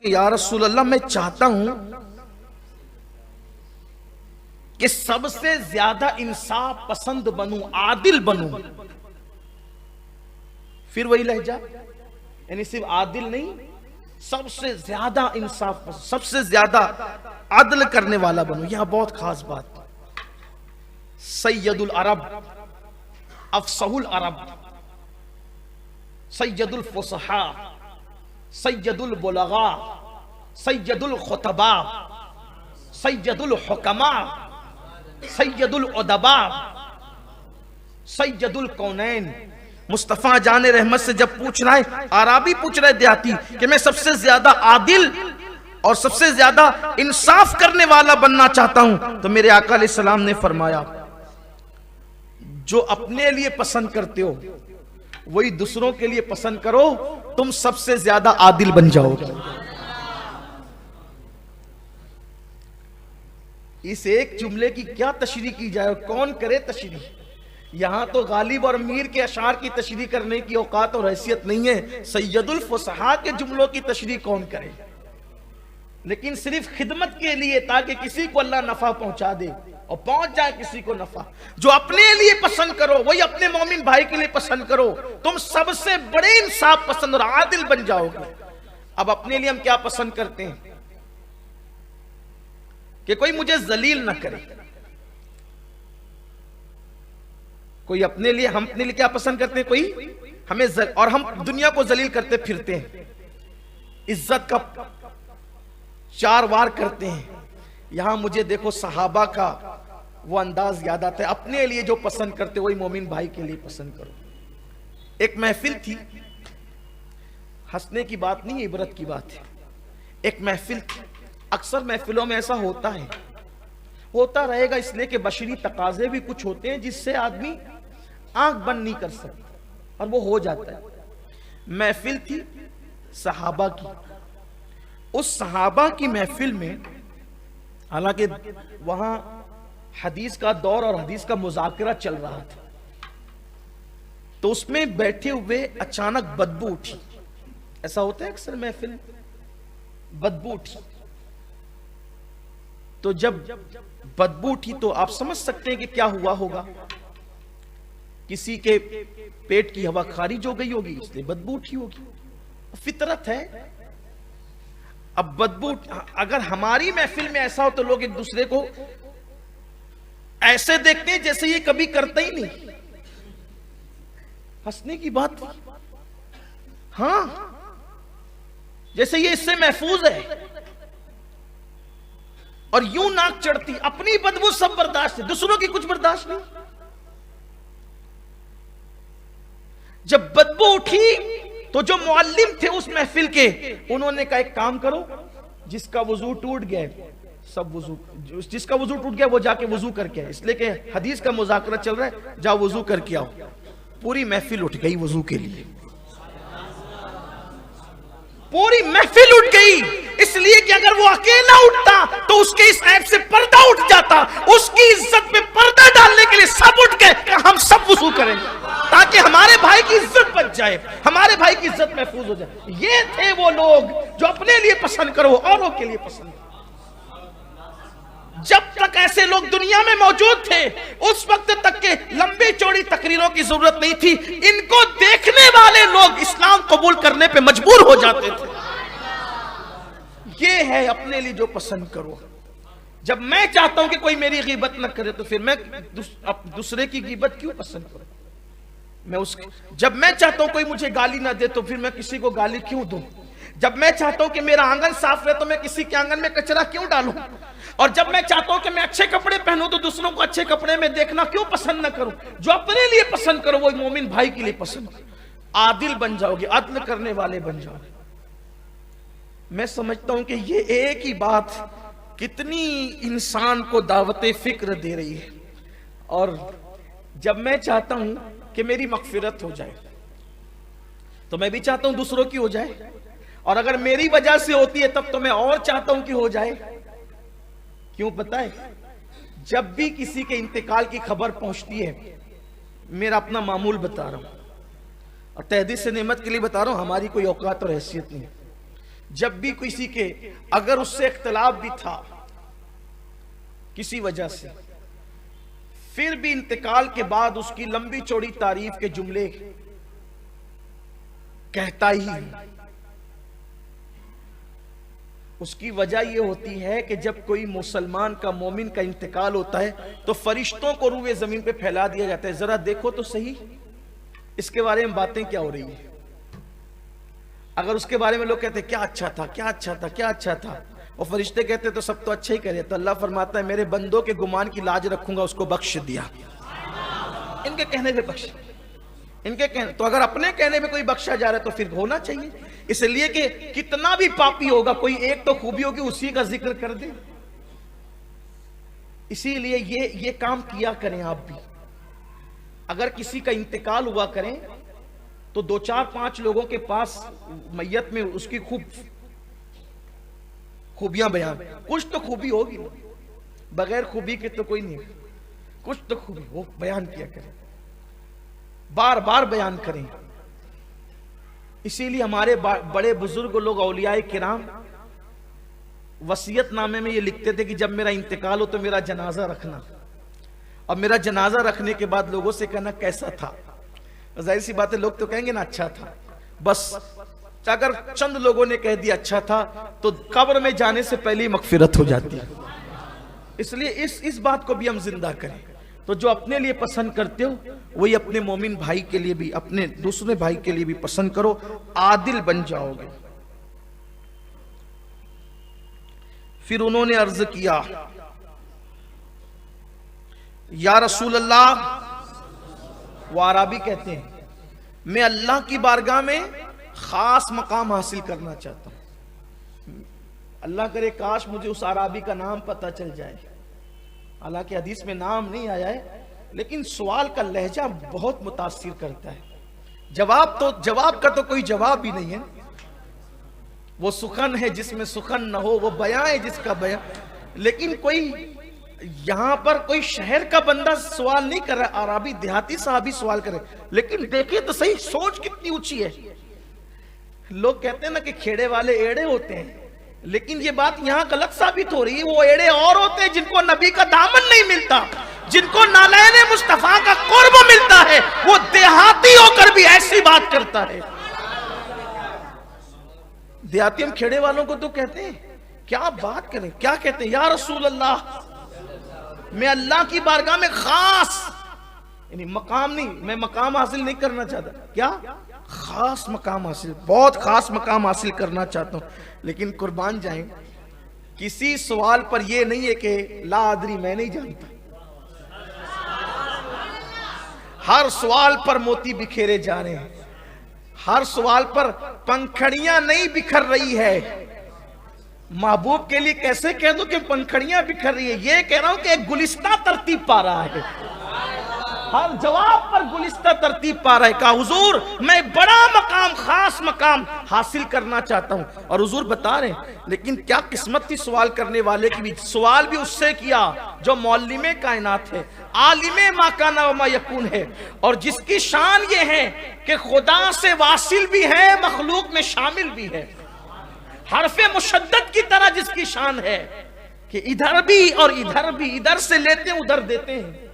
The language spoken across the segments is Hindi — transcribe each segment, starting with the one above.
कि या रसूल अल्लाह, मैं चाहता हूं कि सबसे ज्यादा इंसाफ पसंद बनूं, आदिल बनूं। फिर वही लहजा, यानी सिर्फ आदिल नहीं, सबसे ज्यादा इंसाफ, सबसे ज्यादा अदल करने वाला बनूं। यह बहुत खास बात। सैयदुल अरब, अफसहुल अरब, सैयदुल फुसहा, सैयदुल बुलगा, सैयदुल खुतबा, सैयदुल हुकमा, सैयदुल उदबा, सैयदुल कौनैन। मुस्तफा जान रहमत से जब पूछ रहा है, आराबी पूछ रहे देहाती कि मैं सबसे ज्यादा आदिल और सबसे ज्यादा इंसाफ करने वाला बनना चाहता हूं, तो मेरे आका अलैहिस्सलाम ने फरमाया, जो अपने लिए पसंद करते हो वही दूसरों के लिए पसंद करो, तुम सबसे ज्यादा आदिल बन जाओगे। इस एक जुमले की क्या तशरीह की जाए, कौन करे तशरीह। यहां तो गालिब और मीर के अशार की तशरीह करने की औकात और हैसियत नहीं है, सैयदुल फुसहा के जुमलों की तशरीह कौन करे। लेकिन सिर्फ खिदमत के लिए, ताकि किसी को अल्लाह नफा पहुंचा दे और पहुंच जाए किसी को नफा। जो अपने लिए पसंद करो वही अपने मोमिन भाई के लिए पसंद करो, तुम सबसे बड़े इंसाफ पसंद और आदिल बन जाओगे। अब अपने लिए हम क्या पसंद करते हैं कि कोई मुझे जलील ना करे। कोई अपने लिए, हम अपने लिए क्या पसंद करते हैं, कोई हमें और हम दुनिया को जलील करते फिरते हैं, इज्जत का 4 वार करते हैं। यहां मुझे देखो सहाबा का वो अंदाज याद आता है, अपने लिए जो पसंद करते वही मोमिन भाई के लिए पसंद करो। एक महफिल थी, हंसने की बात नहीं, इबरत की बात है। एक महफिल थी, अक्सर महफिलों में ऐसा होता है, होता रहेगा, इसलिए कि बशरी तकाजे भी कुछ होते हैं जिससे आदमी आंख बंद नहीं कर सकता और वो हो जाता है। महफिल थी सहाबा की। उस सहाबा की महफिल में, हालांकि वहां हदीस का दौर और हदीस का मुज़ाकरा चल रहा था, तो उसमें बैठे हुए अचानक बदबू उठी। ऐसा होता है अक्सर महफिल, बदबू उठी। तो जब बदबू उठी तो आप समझ सकते हैं कि क्या हुआ होगा। किसी के पेट की हवा खारिज हो गई होगी, इसलिए बदबू उठी होगी, फितरत है। अब बदबू, अगर हमारी महफिल में ऐसा हो तो लोग एक दूसरे को ऐसे देखते हैं जैसे ये कभी करता ही नहीं। हंसने की बात, हां, जैसे ये इससे महफूज है। और यूं नाक चढ़ती, अपनी बदबू सब बर्दाश्त है, दूसरों की कुछ बर्दाश्त नहीं। जब बदबू उठी तो जो मुअल्लिम थे उस महफिल के, उन्होंने कहा एक काम करो, जिसका वजू टूट गया, सब वजू, जिसका वजू टूट गया वो जाके वजू करके आए, इसलिए कि हदीस का मुज़ाकरा चल रहा है, जाओ वजू करके आओ। पूरी महफिल उठ गई वजू के लिए, पूरी महफिल उठ गई, इसलिए कि अगर वो अकेला उठता तो उसके इस ऐप से पर्दा उठ जाता। उसकी इज्जत पे पर्दा डालने के लिए सब उठ गए कि हम सब वजू करेंगे, ताकि हमारे भाई की इज्जत बच जाए, हमारे भाई की इज्जत महफूज हो जाए। ये थे वो लोग जो अपने लिए पसंद करो, औरों के लिए पसंद। जब तक ऐसे लोग दुनिया में मौजूद थे, उस वक्त तक के लंबी चौड़ी तकरीरों की जरूरत नहीं थी। इनको देखने वाले लोग इस्लाम कबूल करने पे मजबूर हो जाते थे। ये है अपने लिए जो पसंद करो। जब मैं चाहता हूं कि कोई मेरी गीबत न करे, तो फिर मैं दूसरे की गीबत क्यों पसंद करूं? जब मैं चाहता हूं कोई मुझे गाली ना दे, तो फिर मैं किसी को गाली क्यों दूं? जब मैं चाहता हूं कि मेरा आंगन साफ रहे, तो मैं किसी के आंगन में कचरा क्यों डालूं? और जब मैं चाहता हूं कि मैं अच्छे कपड़े पहनूं, तो दूसरों को अच्छे कपड़े में देखना क्यों पसंद ना करूं? जो अपने लिए पसंद करो वो मोमिन भाई के लिए पसंद करो। आदिल बन जाओगे, अदल करने वाले बन जाओगे। मैं समझता हूं कि ये एक ही बात कितनी इंसान को दावत फिक्र दे रही है। और जब मैं चाहता हूं कि मेरी मगफिरत हो जाए, तो मैं भी चाहता हूं दूसरों की हो जाए, और अगर मेरी वजह से होती है तब तो मैं और चाहता हूं कि हो जाए। क्यों पता है? जब भी किसी के इंतकाल की खबर पहुंचती है, मेरा अपना मामूल बता रहा हूं और तहदीस से नेमत के लिए बता रहा हूं, हमारी कोई औकात और हैसियत नहीं है। जब भी किसी के अगर उससे इख्तिलाफ भी था किसी वजह से, फिर भी इंतकाल के बाद उसकी लंबी चौड़ी तारीफ के जुमले कहता ही है। उसकी वजह यह होती है कि जब कोई मुसलमान का, मोमिन का इंतकाल होता है तो फरिश्तों को रूए जमीन पे फैला दिया जाता है, जरा देखो तो सही इसके बारे में बातें क्या हो रही है। अगर उसके बारे में लोग कहते हैं क्या अच्छा था, क्या अच्छा था, क्या अच्छा था, और फरिश्ते कहते तो सब तो अच्छा ही करे, तो अल्लाह फरमाता है मेरे बंदों के गुमान की लाज रखूंगा, उसको बख्श दिया। इनके कहने पे बख्श, इनके कहने, तो अगर अपने कहने पे कोई बख्शा जा रहा है तो फिर होना चाहिए, इसलिए कि कितना भी पापी होगा कोई एक तो खूबी होगी उसी का जिक्र कर दे। इसीलिए ये काम किया करें आप भी। अगर किसी का इंतकाल हुआ करें तो 2 4 5 लोगों के पास मैयत में उसकी खूबियां बयान, कुछ तो खूबी होगी, बगैर खूबी के तो कोई नहीं, कुछ तो खूबी वो बयान किया करें, बार बार बयान करें। इसीलिए हमारे बड़े बुजुर्ग लोग औलियाए किराम वसीयतनामे में ये लिखते थे कि जब मेरा इंतकाल हो तो मेरा जनाजा रखना, और मेरा जनाजा रखने के बाद लोगों से कहना कैसा था। जाहिर सी बात है लोग तो कहेंगे ना अच्छा था, बस अगर चंद लोगों ने कह दिया अच्छा था तो कब्र में जाने से पहले ही मगफिरत हो जाती है। इसलिए इस बात को भी हम जिंदा करें। तो जो अपने लिए पसंद करते हो वही अपने मोमिन भाई के लिए भी, अपने दूसरे भाई के लिए भी पसंद करो, आदिल बन जाओगे। फिर उन्होंने अर्ज किया या रसूल अल्लाह, वो अराबी कहते हैं मैं अल्लाह की बारगाह में खास मकाम हासिल करना चाहता हूं। अल्लाह करे काश मुझे उस अराबी का नाम पता चल जाए, हालांकि हदीस में नाम नहीं आया है, लेकिन सवाल का लहजा बहुत मुतासिर करता है। जवाब का तो कोई जवाब भी नहीं है। वो सुखन है जिसमें सुखन न हो, वो बयां है जिसका बयां, लेकिन कोई यहां पर कोई शहर का बंदा सवाल नहीं कर रहा, अराबी देहाती साहबी सवाल करे, लेकिन देखे तो सही सोच कितनी ऊंची है। लोग कहते हैं ना कि खेड़े वाले एड़े होते हैं, लेकिन ये बात यहां गलत साबित हो रही है। वो एड़े और होते हैं जिनको नबी का दामन नहीं मिलता, जिनको नालैने मुस्तफा का कुर्ब मिलता है, वो देहाती होकर भी ऐसी बात करता है। देहाती हम खेड़े वालों को तो कहते हैं क्या बात करें, क्या कहते हैं, या रसूल अल्लाह मैं अल्लाह की बारगाह में खास, यानी मकाम नहीं, मैं मकाम हासिल नहीं करना चाहता, क्या खास मकाम हासिल, बहुत खास मकाम हासिल करना चाहता हूं। लेकिन कुर्बान जाएं, किसी सवाल पर यह नहीं है कि ला अदरी मैं नहीं जानता, हर सवाल पर मोती बिखेरे जा रहे हैं, हर सवाल पर पंखड़ियां नहीं बिखर रही है। महबूब के लिए कैसे कह दो कि पंखड़ियां बिखर रही है, ये कह रहा हूं कि एक गुलिस्ता तरतीब पा रहा है, हर जवाब पर गुलिस्ता तरतीब पा रहा है। कहा हुजूर मैं बड़ा मकाम, खास मकाम हासिल करना चाहता हूं, और हुजूर बता रहे हैं, लेकिन क्या किस्मत थी सवाल करने वाले की भी, सवाल भी उससे किया जो मौलिमे कायनात है, आलिमे माकाना व मा यकून है, और जिसकी शान ये है कि खुदा से वासिल भी है, मखलूक में शामिल भी है, हरफे मुशद्दद की तरह जिसकी शान है कि इधर भी और इधर भी, इधर से लेते हैं उधर देते हैं।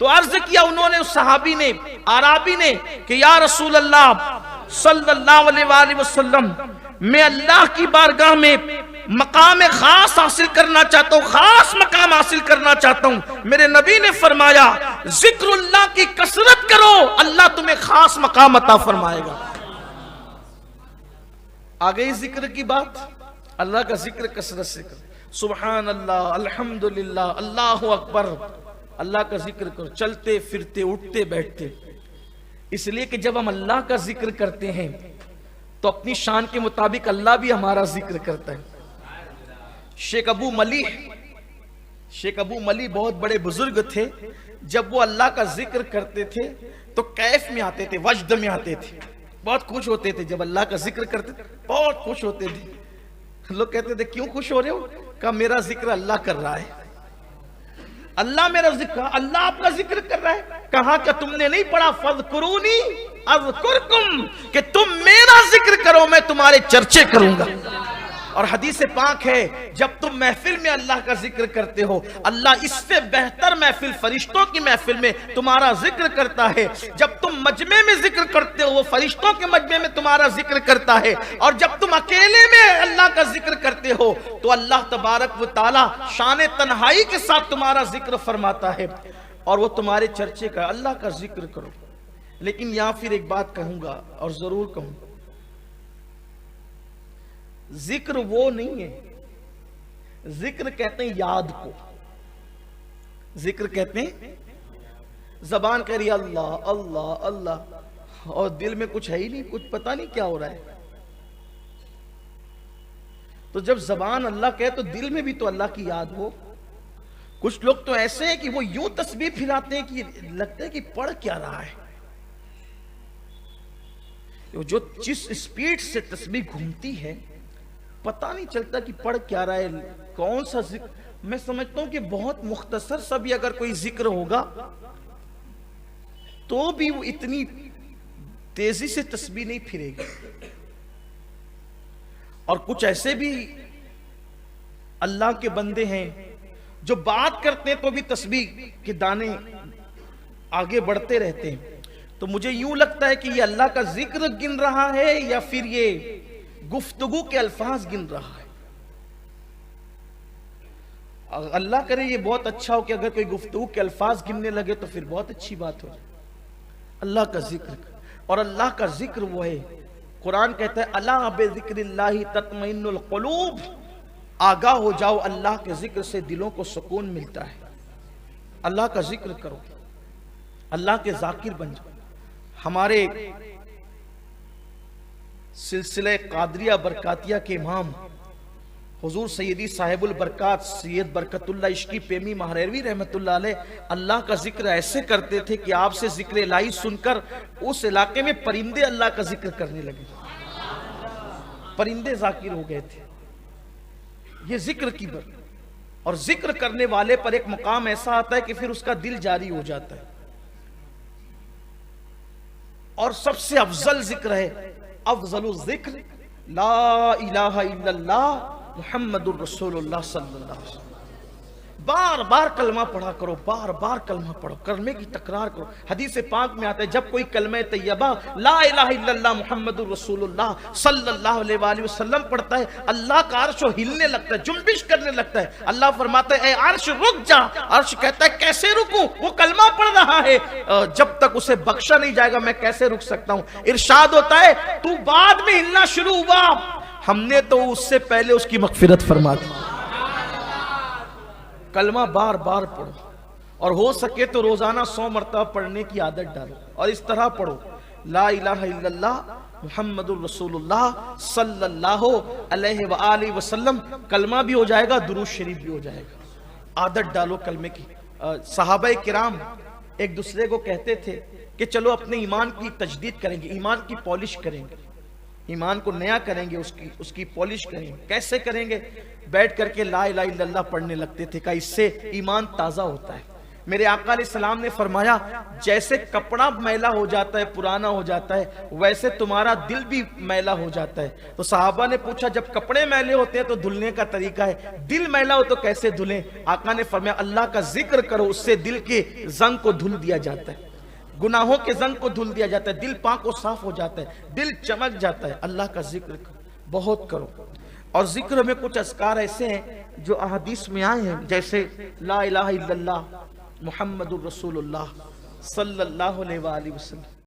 तो अर्ज किया उन्होंने, उस सहाबी ने, आराबी ने, कि या रसूल अल्लाह सल्लल्लाहु अलैहि वसल्लम मैं अल्लाह की बारगाह में मकाम खास हासिल करना चाहता हूं, खास मकाम हासिल करना चाहता हूं। मेरे नबी ने फरमाया जिक्रुल्लाह की कसरत करो, अल्लाह तुम्हें खास मकाम अता फरमाएगा। आ गई जिक्र की बात, अल्लाह का जिक्र कसरत से करो, सुभान अल्लाह, अल्हम्दुलिल्लाह, अल्लाहु अकबर, अल्लाह का जिक्र करो, चलते फिरते उठते बैठते। इसलिए कि जब हम अल्लाह का जिक्र करते हैं तो अपनी शान के मुताबिक अल्लाह भी हमारा जिक्र करता है। शेख अबू मली बहुत बड़े बुजुर्ग थे, जब वो अल्लाह का जिक्र करते थे तो कैफ में आते थे, वजद में आते थे, बहुत खुश होते थे। जब अल्लाह का जिक्र करते थे बहुत खुश होते थे। लोग कहते थे क्यों खुश हो रहे हो? कहा मेरा जिक्र अल्लाह कर रहा है, अल्लाह मेरा जिक्र, अल्लाह आपका जिक्र कर रहा है। कहा कि तुमने नहीं पढ़ा फज़कुरूनी अज़कुरकुम, कि तुम मेरा जिक्र करो मैं तुम्हारे चर्चे करूंगा। और हदीस पाक है, जब तुम महफिल में अल्लाह का जिक्र करते हो, अल्लाह इससे बेहतर महफिल, फरिश्तों की महफिल में तुम्हारा जिक्र करता है। जब तुम मजमे में जिक्र करते हो, वो फरिश्तों के मजमे में तुम्हारा जिक्र करता है। और जब तुम अकेले में अल्लाह का जिक्र करते हो तो अल्लाह तबारक व तआला शान तन्हाई के साथ तुम्हारा जिक्र फरमाता है और वो तुम्हारे चर्चे का, अल्लाह का जिक्र करो। लेकिन यहां फिर एक बात कहूंगा और जरूर कहूंगा, जिक्र वो नहीं है, जिक्र कहते हैं याद को, जिक्र कहते हैं जबान कह रही अल्लाह अल्लाह अल्लाह और दिल में कुछ है ही नहीं, कुछ पता नहीं क्या हो रहा है। तो जब जबान अल्लाह कहे तो दिल में भी तो अल्लाह की याद हो। कुछ लोग तो ऐसे हैं कि वो यूं तस्बीह फिराते हैं कि लगता है कि पढ़ क्या रहा है। जो जिस स्पीड से तस्बीह घूमती है पता नहीं चलता कि पढ़ क्या रहा है, कौन सा जिक्र। मैं समझता हूं कि बहुत मुख्तसर सा भी अगर कोई जिक्र होगा तो भी वो इतनी तेजी से तस्बीह नहीं फिरेगी। और कुछ ऐसे भी अल्लाह के बंदे हैं जो बात करते हैं तो भी तस्बीह के दाने आगे बढ़ते रहते हैं। तो मुझे यूं लगता है कि ये अल्लाह का जिक्र गिन रहा है या फिर ये गुफ्तगू के अल्फाज गिन रहा है। अल्लाह करे ये बहुत अच्छा हो कि अगर कोई गुफ्तगू के अल्फाज गिनने लगे तो फिर बहुत अच्छी बात हो। अल्लाह का जिक्र, और अल्लाह का जिक्र वो है, कुरान कहता है अला बिज़िक्रिल्लाहि तत्मइन्नुल क़ुलूब, आगाह हो जाओ अल्लाह के जिक्र से दिलों को सुकून मिलता है। अल्लाह का जिक्र करो, अल्लाह के जाकिर बन जाओ। हमारे सिलसिले कादरिया बरकातिया के इमाम हुजूर सैयदी साहिबुल बरकात सैयद बरकतुल्लाह इश्की प्रेमी महरवी रहमतुल्लाह अलैह अल्लाह का जिक्र ऐसे करते थे कि आपसे जिक्र इलाही सुनकर उस इलाके में परिंदे अल्लाह का जिक्र करने लगे, परिंदे जाकिर हो गए थे। ये जिक्र की बर, और जिक्र करने वाले पर एक मुकाम ऐसा आता है कि फिर उसका दिल जारी हो जाता है। और सबसे अफजल जिक्र है, अफजलुल जिक्र ला इलाहा इल्लल्लाह मुहम्मदुर रसूलुल्लाह सल्लल्लाहु अलैहि वसल्लम। बार बार कलमा पढ़ा करो, बार बार कलमा पढ़ो, कलमे की तकरार करो। हदीस पाक में आता है जब कोई कलमे तैयबा ला इलाहा इल्लल्लाह मुहम्मदुर रसूलुल्लाह सल्लल्लाहु अलैहि वसल्लम पढ़ता है, अल्लाह का अर्श हिलने लगता है, जुम्बिश करने लगता है। अल्लाह फरमाता है ए अर्श रुक जा। अर्श कहता है कैसे रुकूं, वो कलमा पढ़ रहा है, जब तक उसे बख्शा नहीं जाएगा मैं कैसे रुक सकता हूं। इरशाद होता है तू बाद में हिलना शुरू हुआ, हमने तो उससे पहले उसकी मगफिरत फरमा दी। कलमा बार बार पढ़ो, और हो सके तो रोजाना 100 मरतबा पढ़ने की आदत डालो, और इस तरह पढ़ो ला इलाहा इल्लल्लाह मुहम्मदुर रसूलुल्लाह सल्लल्लाहु अलैहि वसल्लम। कलमा भी हो जाएगा, दुरूद शरीफ भी हो जाएगा। आदत डालो कलमे की। सहाबा किराम एक दूसरे को कहते थे कि चलो अपने ईमान की तजदीद करेंगे, ईमान की पॉलिश करेंगे, ईमान को नया करेंगे, उसकी पॉलिश करेंगे। कैसे करेंगे? बैठ करके ला इलाहा इल्लल्लाह पढ़ने लगते थे, का इससे ईमान ताज़ा होता है। मेरे आका अलैहिस्सलाम ने फरमाया जैसे कपड़ा मैला हो जाता है, पुराना हो जाता है, वैसे तुम्हारा दिल भी मैला हो जाता है। तो सहाबा ने पूछा जब कपड़े मैले होते हैं तो धुलने का तरीका है, दिल मैला हो तो कैसे धुलें? आका ने फरमाया अल्लाह का जिक्र करो, उससे दिल के जंग को धुल दिया जाता है, गुनाहों के जंग को धुल दिया जाता है, दिल पाक और साफ हो जाता है, दिल चमक जाता है। अल्लाह का जिक्र बहुत करो। और जिक्र में कुछ अस्कार ऐसे हैं जो अहदीस में आए हैं, जैसे ला इलाहा इल्लल्लाह मुहम्मदुर रसूलुल्लाह सल्लल्लाहु अलैहि वसल्लम।